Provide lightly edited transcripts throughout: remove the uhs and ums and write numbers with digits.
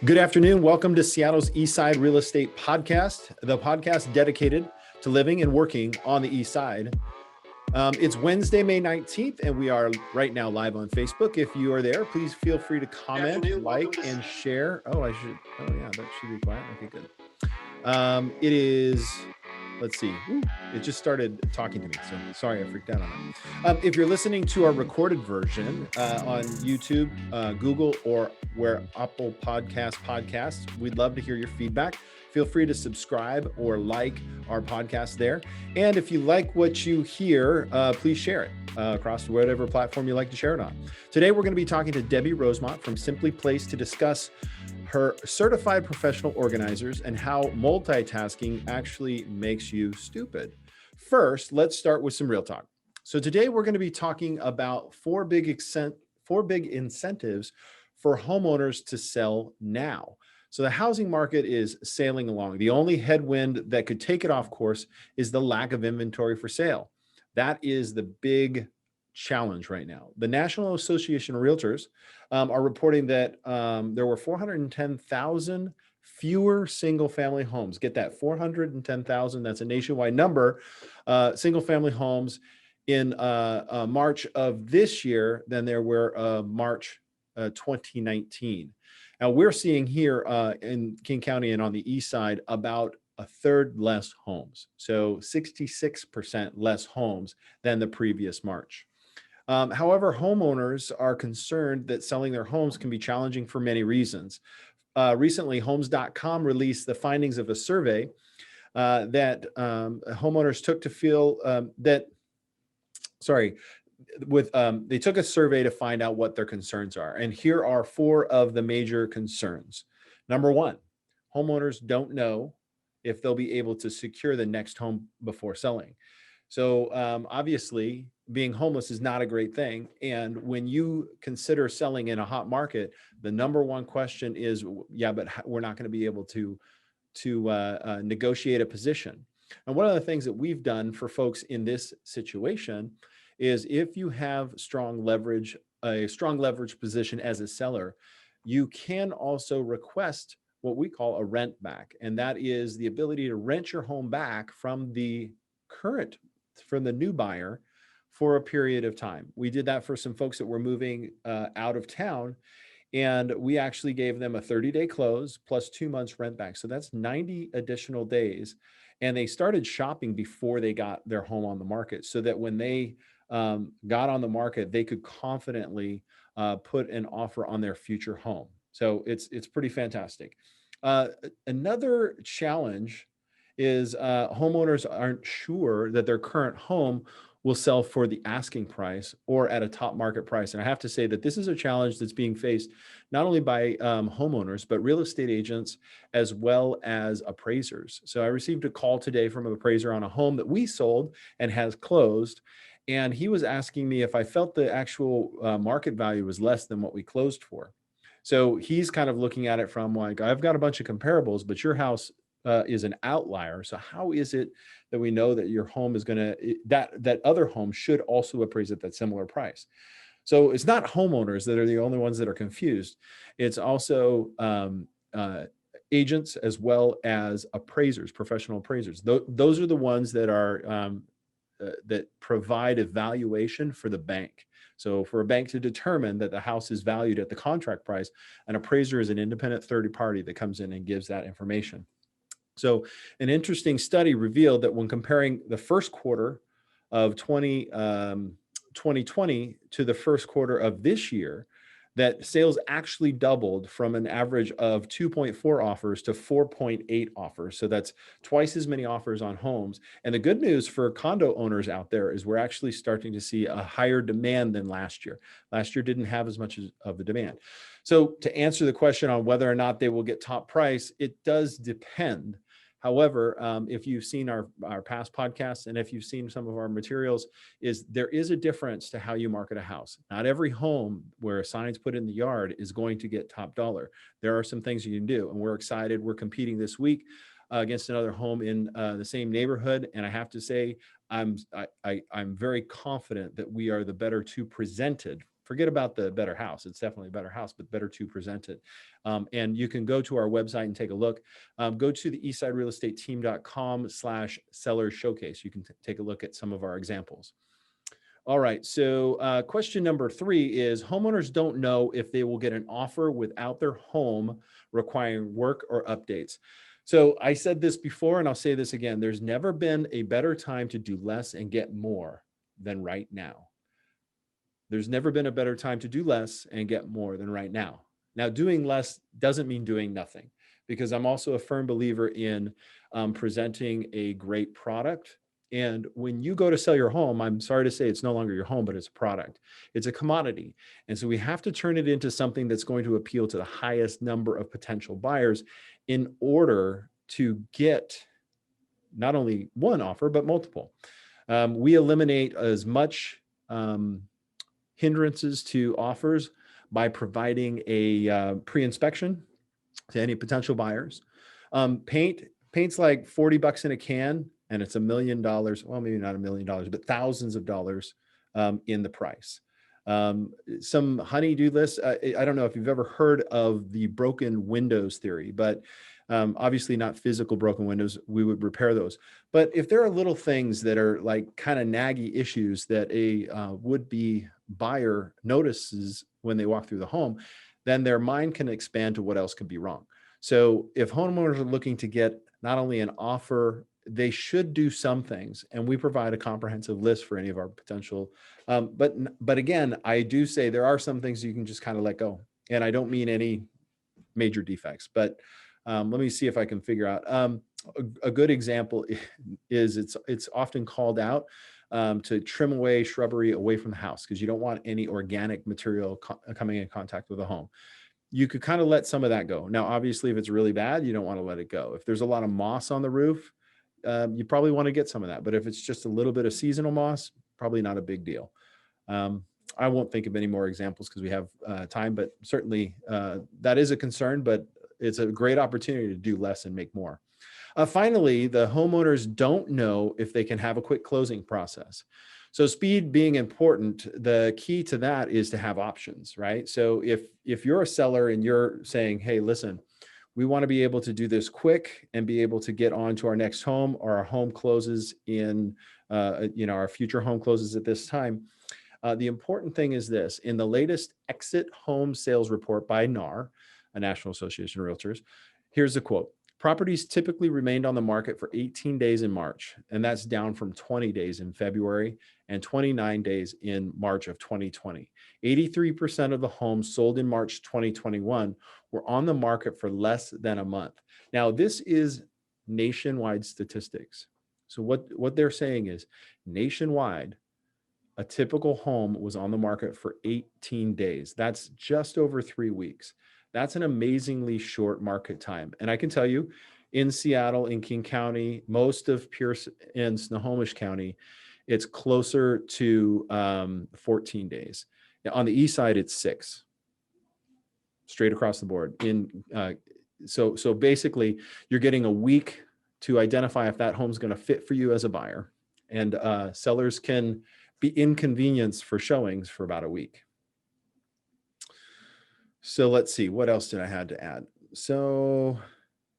Good afternoon. Welcome to Seattle's Eastside Real Estate Podcast, the podcast dedicated to living and working on the East Side. It's Wednesday, May 19th, and we are right now live on Facebook. If you are there, please feel free to comment, like, and share. Oh, yeah, that should be quiet. Okay, good. It is, let's see. It just started talking to me, so sorry I freaked out on that. If you're listening to our recorded version on YouTube, Google, or where Apple podcasts, we'd love to hear your feedback. Feel free to subscribe or like our podcast there. And if you like what you hear, please share it across whatever platform you like to share it on. Today, we're going to be talking to Debbie Rosemont from Simply Placed to discuss her certified professional organizers and how multitasking actually makes you stupid. First, let's start with some real talk. So today we're going to be talking about four big incentives for homeowners to sell now. So the housing market is sailing along. The only headwind that could take it off course is the lack of inventory for sale. That is the big challenge right now. The National Association of Realtors are reporting that there were 410,000 fewer single-family homes. Get that, 410,000. That's a nationwide number. Single-family homes in March of this year than there were March 2019. Now we're seeing here in King County and on the east side about a third less homes. So 66% less homes than the previous March. However, homeowners are concerned that selling their homes can be challenging for many reasons. Recently, Homes.com released the findings of a survey that homeowners took to feel they took a survey to find out what their concerns are. And here are four of the major concerns. Number one, homeowners don't know if they'll be able to secure the next home before selling. So obviously, being homeless is not a great thing. And when you consider selling in a hot market, the number one question is, yeah, but we're not going to be able to negotiate a position. And one of the things that we've done for folks in this situation is if you have a strong leverage position as a seller, you can also request what we call a rent back. And that is the ability to rent your home back from the new buyer for a period of time. We did that for some folks that were moving out of town, and we actually gave them a 30-day close plus 2 months rent back. So that's 90 additional days. And they started shopping before they got their home on the market, so that when they got on the market, they could confidently put an offer on their future home. So it's pretty fantastic. Another challenge is homeowners aren't sure that their current home will sell for the asking price or at a top market price. And I have to say that this is a challenge that's being faced not only by homeowners, but real estate agents as well as appraisers. So I received a call today from an appraiser on a home that we sold and has closed. And he was asking me if I felt the actual market value was less than what we closed for. So he's kind of looking at it from like, I've got a bunch of comparables, but your house is an outlier. So how is it that we know that your home is going to, that other home should also appraise at that similar price? So it's not homeowners that are the only ones that are confused. It's also agents as well as appraisers, professional appraisers. Those are the ones that are that provide a valuation for the bank. So for a bank to determine that the house is valued at the contract price, an appraiser is an independent third party that comes in and gives that information. So an interesting study revealed that when comparing the first quarter of 2020 to the first quarter of this year, that sales actually doubled from an average of 2.4 offers to 4.8 offers. So that's twice as many offers on homes. And the good news for condo owners out there is we're actually starting to see a higher demand than last year. Last year didn't have as much of the demand. So to answer the question on whether or not they will get top price, it does depend. However, if you've seen our past podcasts and if you've seen some of our materials, there is a difference to how you market a house. Not every home where a sign's put in the yard is going to get top dollar. There are some things you can do, and we're excited. We're competing this week against another home in the same neighborhood, and I have to say, I'm very confident that we are the better two presented Forget about the better house. It's definitely a better house, but better to present it. And you can go to our website and take a look. Go to the eastsiderealestateteam.com/seller showcase. You can take a look at some of our examples. All right. So question number 3 is homeowners don't know if they will get an offer without their home requiring work or updates. So I said this before, and I'll say this again. There's never been a better time to do less and get more than right now. There's never been a better time to do less and get more than right now. Now, doing less doesn't mean doing nothing, because I'm also a firm believer in presenting a great product. And when you go to sell your home, I'm sorry to say it's no longer your home, but it's a product. It's a commodity. And so we have to turn it into something that's going to appeal to the highest number of potential buyers in order to get not only one offer, but multiple. We eliminate as much hindrances to offers by providing a pre-inspection to any potential buyers. Paint's like 40 bucks in a can, and it's $1 million. Well, maybe not $1 million, but thousands of dollars in the price. Some honey-do lists. I don't know if you've ever heard of the broken windows theory, but obviously not physical broken windows. We would repair those. But if there are little things that are like kind of naggy issues that a would-be buyer notices when they walk through the home, then their mind can expand to what else could be wrong. So if homeowners are looking to get not only an offer, they should do some things, and we provide a comprehensive list for any of our potential. But again, I do say there are some things you can just kind of let go, and I don't mean any major defects. But let me see if I can figure out. A good example is it's often called out to trim away shrubbery away from the house, because you don't want any organic material coming in contact with the home. You could kind of let some of that go. Now, obviously, if it's really bad, you don't want to let it go. If there's a lot of moss on the roof, you probably want to get some of that. But if it's just a little bit of seasonal moss, probably not a big deal. I won't think of any more examples because we have time, but certainly that is a concern, but it's a great opportunity to do less and make more. Finally, the homeowners don't know if they can have a quick closing process. So speed being important, the key to that is to have options, right? So if you're a seller and you're saying, hey, listen, we want to be able to do this quick and be able to get on to our next home, or our home closes in, our future home closes at this time. The important thing is this: in the latest exit home sales report by NAR, a National Association of Realtors, here's a quote. Properties typically remained on the market for 18 days in March, and that's down from 20 days in February and 29 days in March of 2020. 83% of the homes sold in March 2021 were on the market for less than a month. Now, this is nationwide statistics. So what they're saying is nationwide, a typical home was on the market for 18 days. That's just over 3 weeks. That's an amazingly short market time. And I can tell you, in Seattle, in King County, most of Pierce and Snohomish County, it's closer to 14 days. Now, on the east side, it's 6, straight across the board. So basically, you're getting a week to identify if that home's going to fit for you as a buyer, and sellers can be inconvenienced for showings for about a week. So let's see, what else did I have to add? So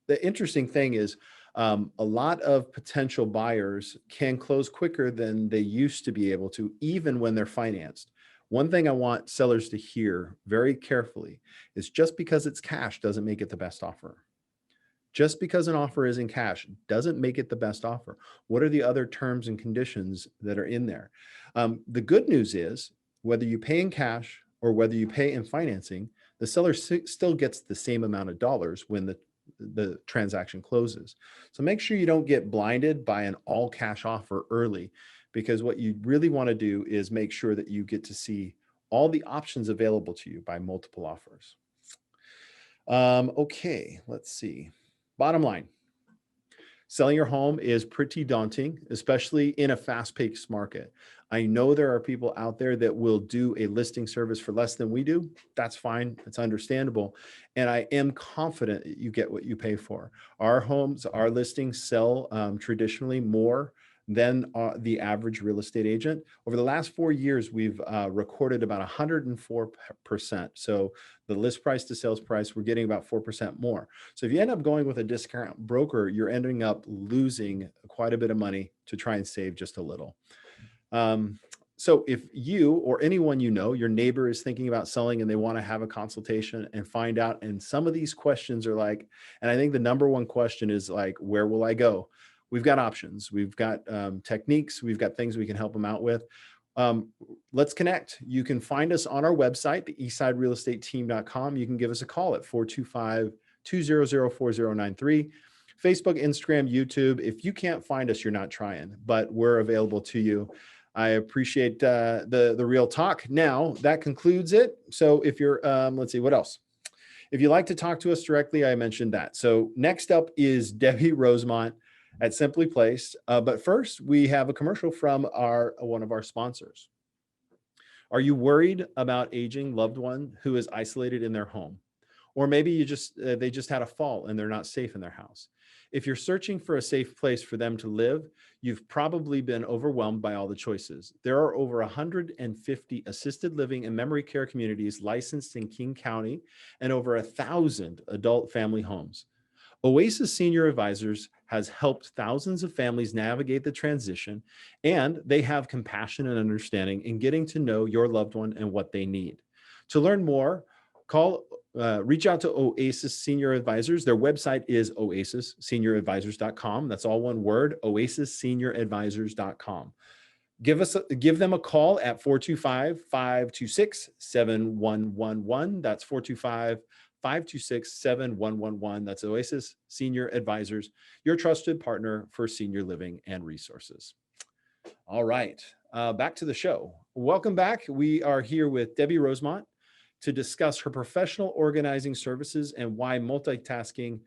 the interesting thing is a lot of potential buyers can close quicker than they used to be able to, even when they're financed. One thing I want sellers to hear very carefully is just because it's cash doesn't make it the best offer. Just because an offer is in cash doesn't make it the best offer. What are the other terms and conditions that are in there? The good news is, whether you pay in cash or whether you pay in financing, the seller still gets the same amount of dollars when the transaction closes. So make sure you don't get blinded by an all cash offer early, because what you really want to do is make sure that you get to see all the options available to you by multiple offers. Okay, let's see. Bottom line, selling your home is pretty daunting, especially in a fast-paced market. I know there are people out there that will do a listing service for less than we do. That's fine. It's understandable. And I am confident that you get what you pay for. Our homes, our listings sell traditionally more than the average real estate agent. Over the last 4 years, we've recorded about 104%. So the list price to sales price, we're getting about 4% more. So if you end up going with a discount broker, you're ending up losing quite a bit of money to try and save just a little. So if you or anyone you know, your neighbor is thinking about selling and they want to have a consultation and find out, and some of these questions are like, and I think the number one question is like, where will I go? We've got options. We've got techniques. We've got things we can help them out with. Let's connect. You can find us on our website, the eastsiderealestateteam.com. You can give us a call at 425-200-4093. Facebook, Instagram, YouTube. If you can't find us, you're not trying, but we're available to you. I appreciate the real talk. Now that concludes it. So if you're, let's see, what else? If you'd like to talk to us directly, I mentioned that. So next up is Debbie Rosemont at Simply Placed. But first, we have a commercial from one of our sponsors. Are you worried about aging loved one who is isolated in their home? Or maybe they just had a fall and they're not safe in their house. If you're searching for a safe place for them to live, you've probably been overwhelmed by all the choices. There are over 150 assisted living and memory care communities licensed in King County and over 1,000 adult family homes. Oasis Senior Advisors has helped thousands of families navigate the transition, and they have compassion and understanding in getting to know your loved one and what they need. To learn more, reach out to Oasis Senior Advisors. Their website is oasisssenioradvisors.com. That's all one word, oasisssenioradvisors.com. Give them a call at 425-526-7111. That's 425-526-7111. That's Oasis Senior Advisors, your trusted partner for senior living and resources. All right, back to the show. Welcome back. We are here with Debbie Rosemont to discuss her professional organizing services and why multitasking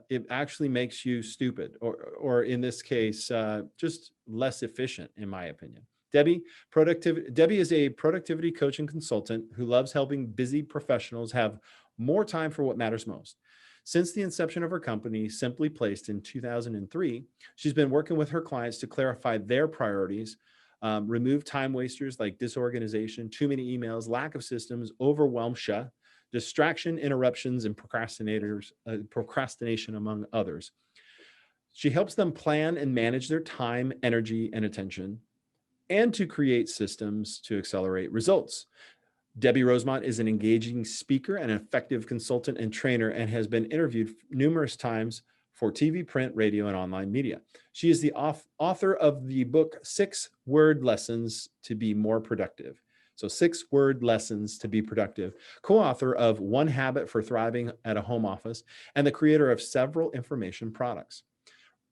it actually makes you stupid, or in this case, just less efficient, in my opinion. Debbie is a productivity coach and consultant who loves helping busy professionals have more time for what matters most. Since the inception of her company, Simply Placed, in 2003, she's been working with her clients to clarify their priorities, remove time wasters like disorganization, too many emails, lack of systems, overwhelm, distraction, interruptions, and procrastination, among others. She helps them plan and manage their time, energy, and attention, and to create systems to accelerate results. Debbie Rosemont is an engaging speaker and an effective consultant and trainer, and has been interviewed numerous times for TV, print, radio, and online media. She is the author of the book, 6 Word Lessons to Be More Productive. So 6 Word Lessons to Be Productive, co-author of 1 Habit for Thriving at a Home Office, and the creator of several information products.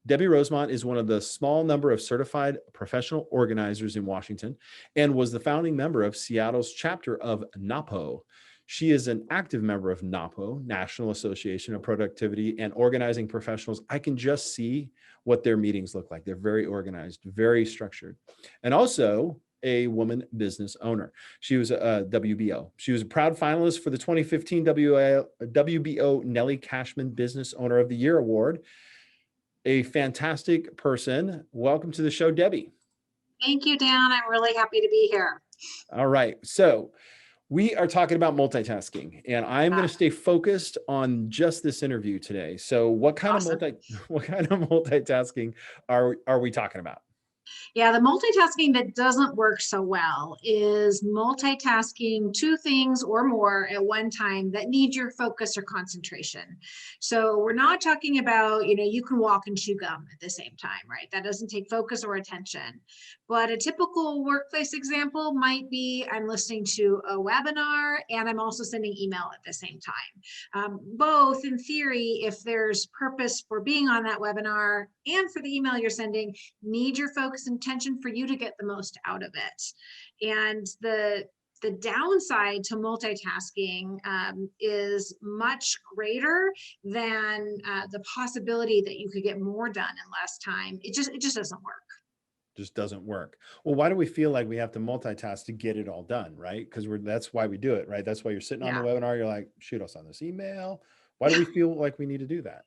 Debbie Rosemont is one of the small number of certified professional organizers in Washington and was the founding member of Seattle's chapter of NAPO. She is an active member of NAPO, National Association of Productivity and Organizing Professionals. I can just see what their meetings look like. They're very organized, very structured, and also a woman business owner. She was a WBO. She was a proud finalist for the 2015 WBO Nellie Cashman Business Owner of the Year Award. A fantastic person. Welcome to the show, Debbie. Thank you, Dan. I'm really happy to be here. All right. So we are talking about multitasking, and I'm going to stay focused on just this interview today. So what kind of multitasking are we talking about? Yeah, the multitasking that doesn't work so well is multitasking 2 things or more at one time that need your focus or concentration. So we're not talking about, you can walk and chew gum at the same time, right? That doesn't take focus or attention. But a typical workplace example might be I'm listening to a webinar and I'm also sending email at the same time. Both, in theory, if there's purpose for being on that webinar and for the email you're sending, need your focus and attention for you to get the most out of it. And the downside to multitasking is much greater than the possibility that you could get more done in less time. It just doesn't work. Just doesn't work. Well, why do we feel like we have to multitask to get it all done, right? Because that's why we do it, right? That's why you're sitting on the webinar. You're like, shoot us on this email. Why do we feel like we need to do that?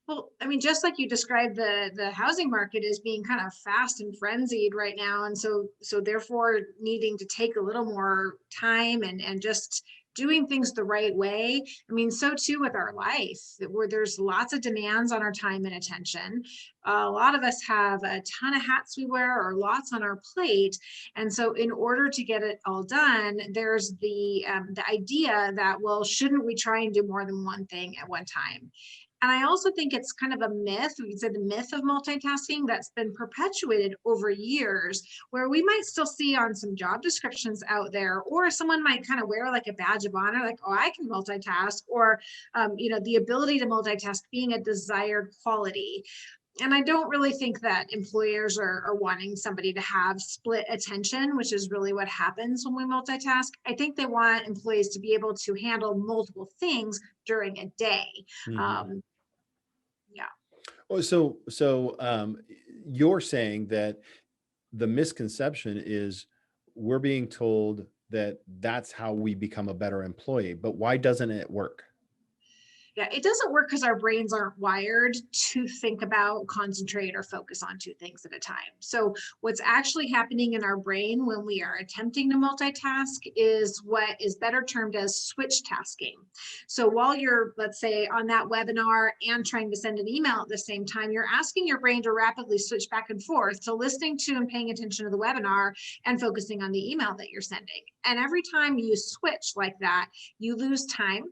Well, I mean, just like you described, the housing market is being kind of fast and frenzied right now, and so therefore needing to take a little more time and just doing things the right way. I mean, so too with our life, where there's lots of demands on our time and attention. A lot of us have a ton of hats we wear or lots on our plate, and so in order to get it all done, there's the idea that, well, shouldn't we try and do more than one thing at one time? And I also think it's kind of a myth, we could say the myth of multitasking that's been perpetuated over years, where we might still see on some job descriptions out there, or someone might kind of wear like a badge of honor, like, oh, I can multitask, or, the ability to multitask being a desired quality. And I don't really think that employers are wanting somebody to have split attention, which is really what happens when we multitask. I think they want employees to be able to handle multiple things during a day. Mhm. Um, yeah. Oh, you're saying that the misconception is we're being told that that's how we become a better employee, but why doesn't it work? Yeah, it doesn't work because our brains aren't wired to think about, concentrate, or focus on two things at a time. So, what's actually happening in our brain when we are attempting to multitask is what is better termed as switch tasking. So, while you're, let's say, on that webinar and trying to send an email at the same time, you're asking your brain to rapidly switch back and forth to listening to and paying attention to the webinar and focusing on the email that you're sending. And every time you switch like that, you lose time.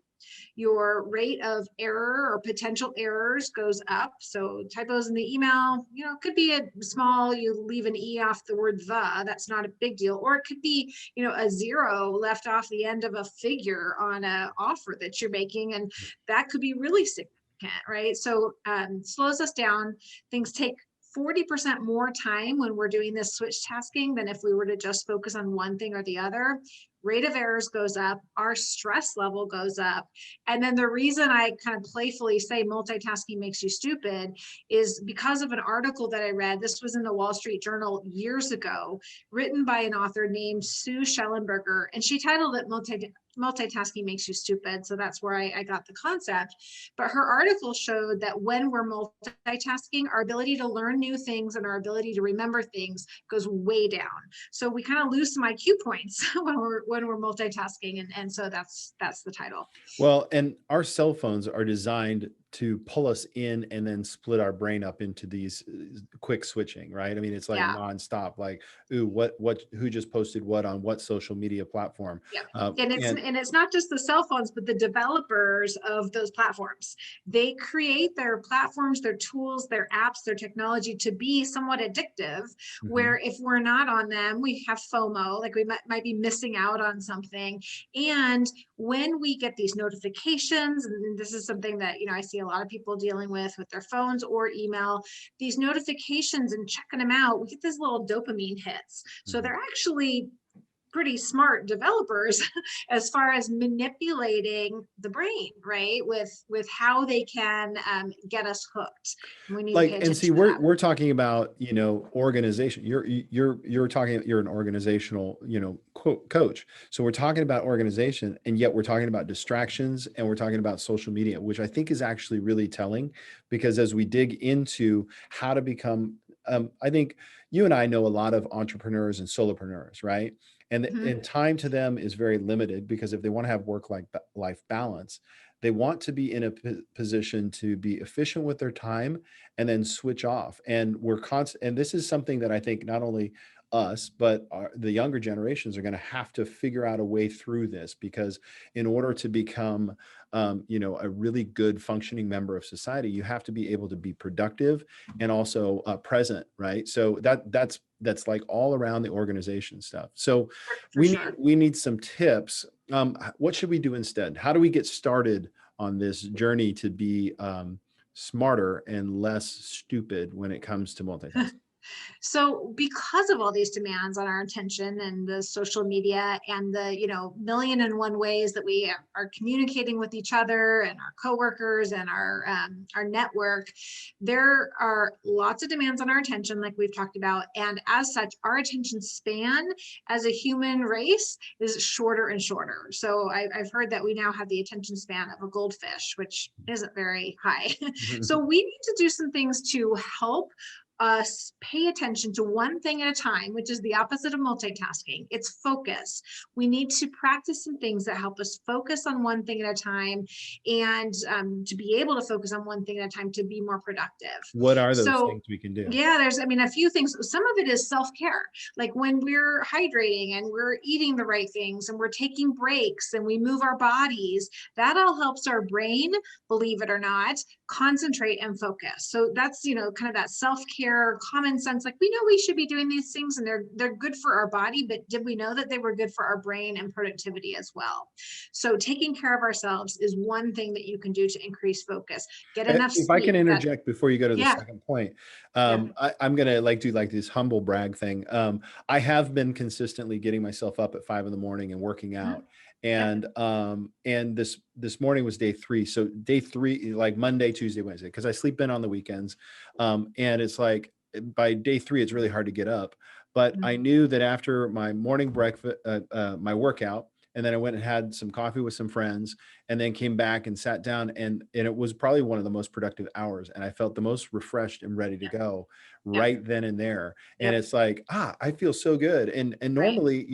Your rate of error or potential errors goes up. So typos in the email, could be a small, you leave an E off the word the, that's not a big deal. Or it could be, a zero left off the end of a figure on an offer that you're making. And that could be really significant, right? So slows us down. Things take 40% more time when we're doing this switch tasking than if we were to just focus on one thing or the other. Rate of errors goes up, our stress level goes up. And then the reason I kind of playfully say multitasking makes you stupid is because of an article that I read. This was in the Wall Street Journal years ago, written by an author named Sue Schellenberger, and she titled it Multitasking Makes You Stupid. So that's where I got the concept. But her article showed that when we're multitasking, our ability to learn new things and our ability to remember things goes way down. So we kind of lose some IQ points when we're multitasking. And so that's the title. Well, and our cell phones are designed to pull us in and then split our brain up into these quick switching, right? I mean, it's like Yeah. nonstop, like, ooh, who just posted what on what social media platform? Yeah. Uh, And and it's not just the cell phones, but the developers of those platforms. They create their platforms, their tools, their apps, their technology to be somewhat addictive, Mhm. where if we're not on them, we have FOMO, like we might be missing out on something. And when we get these notifications, and this is something that I see a lot of people dealing with their phones or email, these notifications and checking them out, we get these little dopamine hits. So Mhm. they're actually pretty smart developers as far as manipulating the brain, right? With how they can get us hooked. We need to pay Like, and see, attention to we're that. we're talking about, organization. You're talking, you're an organizational, coach. So we're talking about organization, and yet we're talking about distractions, and we're talking about social media, which I think is actually really telling, because as we dig into how to become, I think you and I know a lot of entrepreneurs and solopreneurs, right? Mhm. And time to them is very limited, because if they want to have life balance, they want to be in a position to be efficient with their time and then switch off. And we're constant. And this is something that I think not only us, but the younger generations are going to have to figure out a way through this, because in order to become, a really good functioning member of society, you have to be able to be productive and also present, right? So that's like all around the organization stuff. So For sure. we need some tips. What should we do instead? How do we get started on this journey to be smarter and less stupid when it comes to multitasking? So because of all these demands on our attention and the social media and the, million and one ways that we are communicating with each other and our coworkers and our network, there are lots of demands on our attention, like we've talked about. And as such, our attention span as a human race is shorter and shorter. So I've heard that we now have the attention span of a goldfish, which isn't very high. So we need to do some things to help us pay attention to one thing at a time, which is the opposite of multitasking. It's focus. We need to practice some things that help us focus on one thing at a time, and to be able to focus on one thing at a time to be more productive. What are those So things we can do? yeah, there's, a few things. Some of it is self-care, like when we're hydrating and we're eating the right things and we're taking breaks and we move our bodies, that all helps our brain, believe it or not, concentrate and focus. So that's, kind of that self-care, common sense, like we know we should be doing these things and they're good for our body, but did we know that they were good for our brain and productivity as well? So taking care of ourselves is one thing that you can do to increase focus. Get enough If I can sleep. interject before you go to the Yeah, second point, yeah. I'm gonna do this humble brag thing. I have been consistently getting myself up at 5 a.m. and working Mhm. out, Yep. and this morning was day 3. So day 3, like Monday, Tuesday, Wednesday, because I sleep in on the weekends, and it's like by day 3, it's really hard to get up. But I Mhm. knew that after my morning breakfast, my workout, and then I went and had some coffee with some friends, and then came back and sat down, and it was probably one of the most productive hours, and I felt the most refreshed and ready to Yep. go Yep. right then and there. And Yep. it's like, I feel so good. And Right. normally,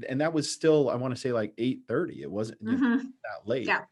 and that was still, I want to say, like 8:30. It wasn't, Mhm. that late. Yeah.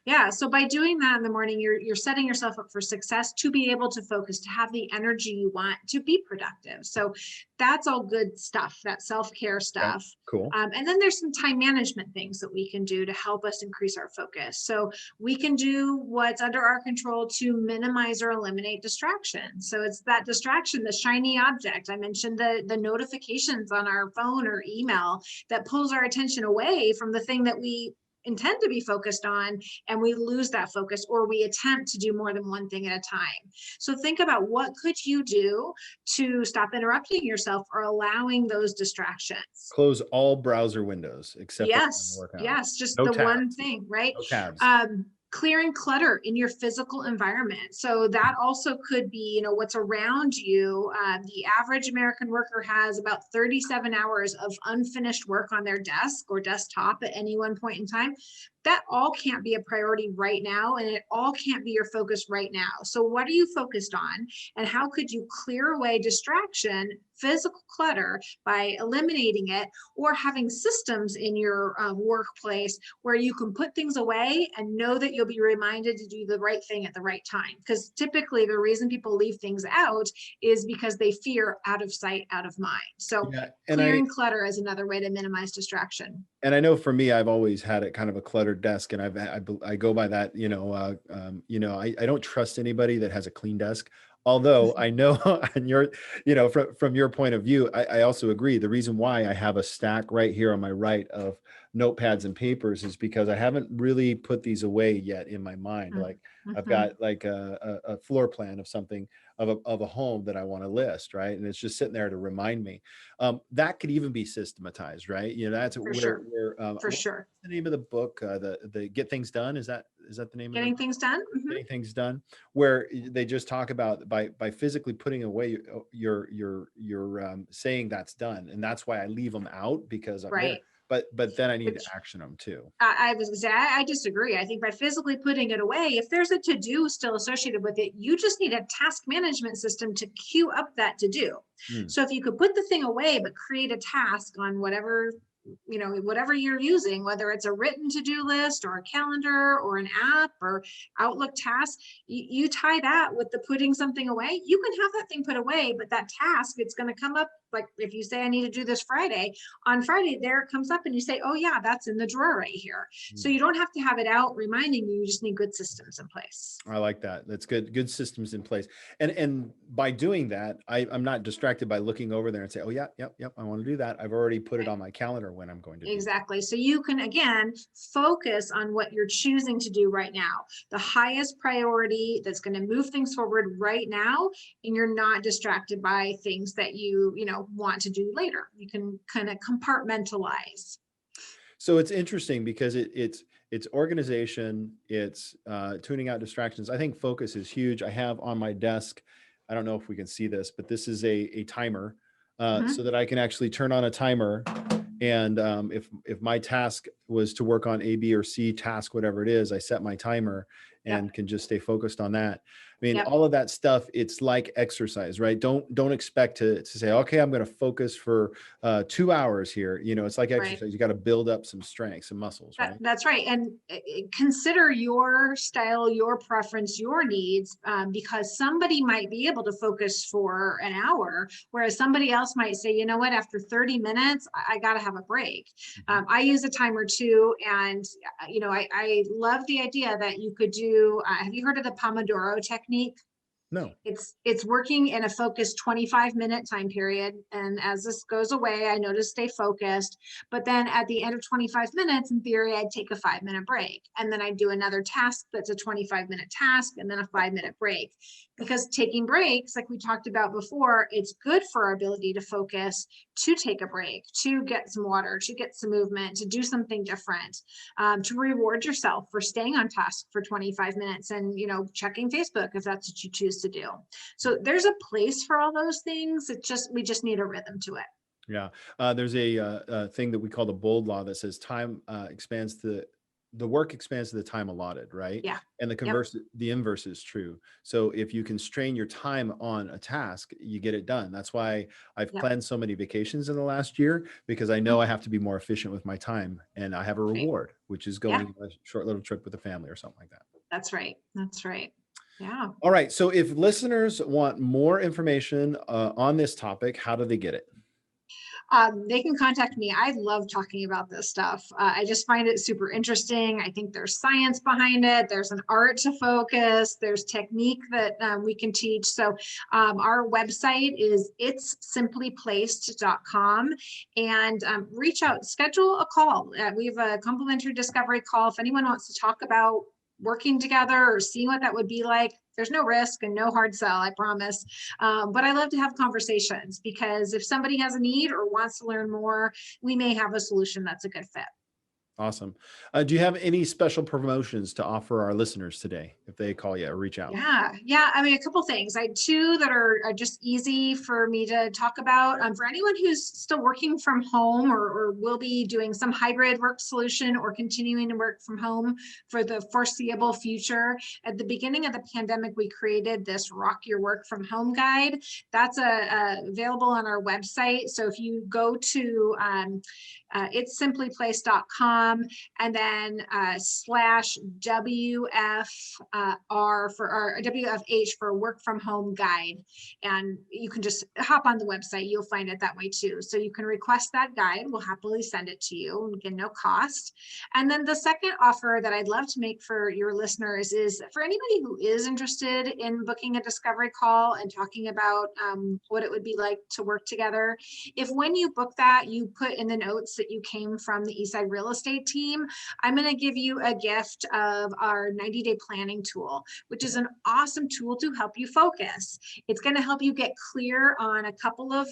Yeah. So by doing that in the morning, you're setting yourself up for success, to be able to focus, to have the energy you want to be productive. So that's all good stuff, that self-care Okay, stuff. cool. And then there's some time management things that we can do to help us increase our focus. So we can do what's under our control to minimize or eliminate distraction. So it's that distraction, the shiny object. I mentioned the notifications on our phone or email that pulls our attention away from the thing that we intend to be focused on, and we lose that focus, or we attempt to do more than one thing at a time. So think about, what could you do to stop interrupting yourself or allowing those distractions? Close all browser windows except for when I Yes, work out. yes, just No the one tabs. thing, right? No tabs. Clearing clutter in your physical environment. So that also could be, what's around you. The average American worker has about 37 hours of unfinished work on their desk or desktop at any one point in time. That all can't be a priority right now, and it all can't be your focus right now. So what are you focused on, and how could you clear away distraction, physical clutter, by eliminating it, or having systems in your workplace where you can put things away and know that you'll be reminded to do the right thing at the right time? Because typically the reason people leave things out is because they fear out of sight, out of mind. So Yeah, clearing clutter is another way to minimize distraction. and I know for me, I've always had it kind of a cluttered desk, and I go by that. I don't trust anybody that has a clean desk. Although I know on your, from your point of view, I also agree. The reason why I have a stack right here on my right of notepads and papers is because I haven't really put these away yet in my mind. Like I've Mm-hmm. got like a floor plan of something, of a home that I want to list, right? And it's just sitting there to remind me. That could even be systematized, right? That's For where sure. For what's sure. the name of the book? The Get Things Done. Is that the name of the Getting book? things done. Mm-hmm. Getting Things Done, where they just talk about by physically putting away your saying that's done, and that's why I leave them out, because I'm there. Right. But then I need to Which action them too. I was gonna say, I disagree. I think by physically putting it away, if there's a to-do still associated with it, you just need a task management system to queue up that to-do. Hmm. So if you could put the thing away, but create a task on whatever, whatever you're using, whether it's a written to-do list or a calendar or an app or Outlook task, you tie that with the putting something away, you can have that thing put away, but that task, it's going to come up like if you say, I need to do this Friday, on Friday, there it comes up and you say, oh yeah, that's in the drawer right here. So you don't have to have it out reminding you, you just need good systems in place. I like that. That's good. Good systems in place. And by doing that, I'm not distracted by looking over there and say, oh yeah, yep, I want to do that. I've already put it Right. on my calendar when I'm going to do that. Exactly. So you can, again, focus on what you're choosing to do right now, the highest priority that's going to move things forward right now. And you're not distracted by things that you know, want to do later. You can kind of compartmentalize. So it's interesting because it's organization, it's tuning out distractions. I think focus is huge. I have on my desk, I don't know if we can see this, but this is a timer so that I can actually turn on a timer. And if my task was to work on A, B, or C task, whatever it is, I set my timer and can just stay focused on that. I mean, all of that stuff, it's like exercise, right? Don't expect to say, okay, I'm going to focus for 2 hours here. You know, it's like exercise. You got to build up some strength, some muscles, right? That's right. And consider your style, your preference, your needs, because somebody might be able to focus for an hour, whereas somebody else might say, you know what, after 30 minutes, I got to have a break. I use a timer too. And, you know, I love the idea that you could do, have you heard of the Pomodoro technique? No. It's working in a focused 25-minute time period. And as this goes away, I know to stay focused. But then at the end of 25 minutes, in theory, I'd take a 5-minute break. And then I'd do another task that's a 25-minute task and then a 5-minute break. Because taking breaks, like we talked about before, it's good for our ability to focus, to take a break, to get some water, to get some movement, to do something different, to reward yourself for staying on task for 25 minutes and, you know, checking Facebook if that's what you choose to do. So there's a place for all those things. We just need a rhythm to it. Yeah. There's a thing that we call the bold law that says time expands to the work expands to the time allotted, right? Yeah. And the inverse is true. So if you constrain your time on a task, you get it done. That's why I've planned so many vacations in the last year, because I know I have to be more efficient with my time, and I have a reward, which is going on a short little trip with the family or something like that. That's right. That's right. Yeah. All right. So if listeners want more information on this topic, how do they get it? They can contact me. I love talking about this stuff. I just find it super interesting. I think there's science behind it. There's an art to focus. There's technique that we can teach. So our website is itssimplyplaced.com, and reach out, schedule a call. We have a complimentary discovery call. If anyone wants to talk about working together or seeing what that would be like, there's no risk and no hard sell, I promise. But I love to have conversations, because if somebody has a need or wants to learn more, we may have a solution that's a good fit. Awesome. Do you have any special promotions to offer our listeners today if they call you or reach out? Yeah. I mean, a couple things. I had two that are just easy for me to talk about. For anyone who's still working from home or will be doing some hybrid work solution or continuing to work from home for the foreseeable future. At the beginning of the pandemic, we created this Rock Your Work from Home guide. That's available on our website. So if you go to itssimplyplaced.com and then /WFR for our WFH for work from home guide. And you can just hop on the website. You'll find it that way too. So you can request that guide. We'll happily send it to you, again, no cost. And then the second offer that I'd love to make for your listeners is for anybody who is interested in booking a discovery call and talking about what it would be like to work together. If when you book that, you put in the notes that you came from the Eastside Real Estate team, I'm going to give you a gift of our 90-day planning tool, which is an awesome tool to help you focus. It's going to help you get clear on a couple of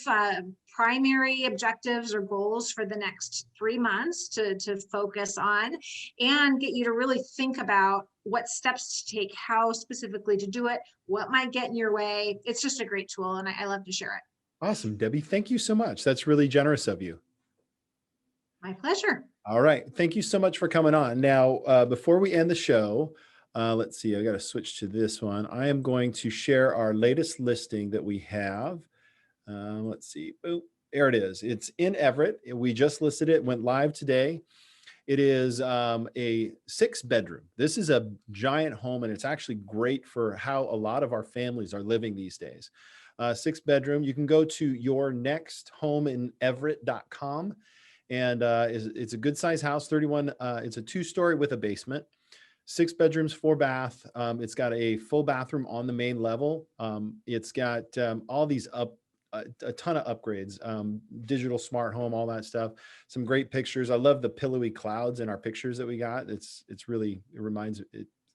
primary objectives or goals for the next 3 months to focus on, and get you to really think about what steps to take, how specifically to do it, what might get in your way. It's just a great tool, and I love to share it. Awesome, Debbie. Thank you so much. That's really generous of you. My pleasure. All right. Thank you so much for coming on. Now, before we end the show, let's see, I got to switch to this one. I am going to share our latest listing that we have. Let's see. Boop. There it is. It's in Everett. We just listed it, went live today. It is a 6-bedroom. This is a giant home, and it's actually great for how a lot of our families are living these days. 6-bedroom. You can go to yournexthomeineverett.com. And it's a good size house, 31. It's a 2-story with a basement, 6 bedrooms, 4 bath. It's got a full bathroom on the main level. It's got all these a ton of upgrades, digital smart home, all that stuff. Some great pictures. I love the pillowy clouds in our pictures that we got. It's really,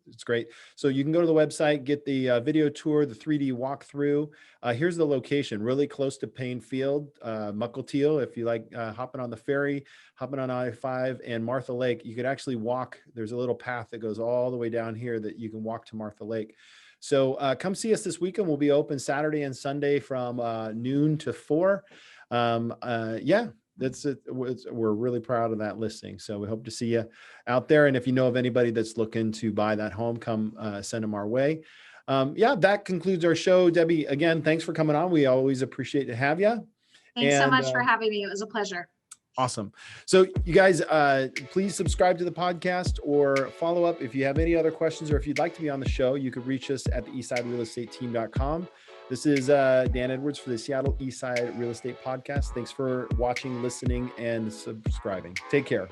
it's great. So you can go to the website, get the video tour, the 3D walkthrough. Here's the location, really close to Payne Field, Mukilteo. If you like hopping on the ferry, hopping on I-5 and Martha Lake, you could actually walk. There's a little path that goes all the way down here that you can walk to Martha Lake. So come see us this weekend. We'll be open Saturday and Sunday from noon to 4. Yeah. That's it. We're really proud of that listing. So we hope to see you out there. And if you know of anybody that's looking to buy that home, come send them our way. Yeah, that concludes our show. Debbie, again, thanks for coming on. We always appreciate to have you. Thanks so much for having me. It was a pleasure. Awesome. So you guys, please subscribe to the podcast or follow up. If you have any other questions or if you'd like to be on the show, you could reach us at the eastsiderealestateteam.com. This is Dan Edwards for the Seattle Eastside Real Estate Podcast. Thanks for watching, listening, and subscribing. Take care.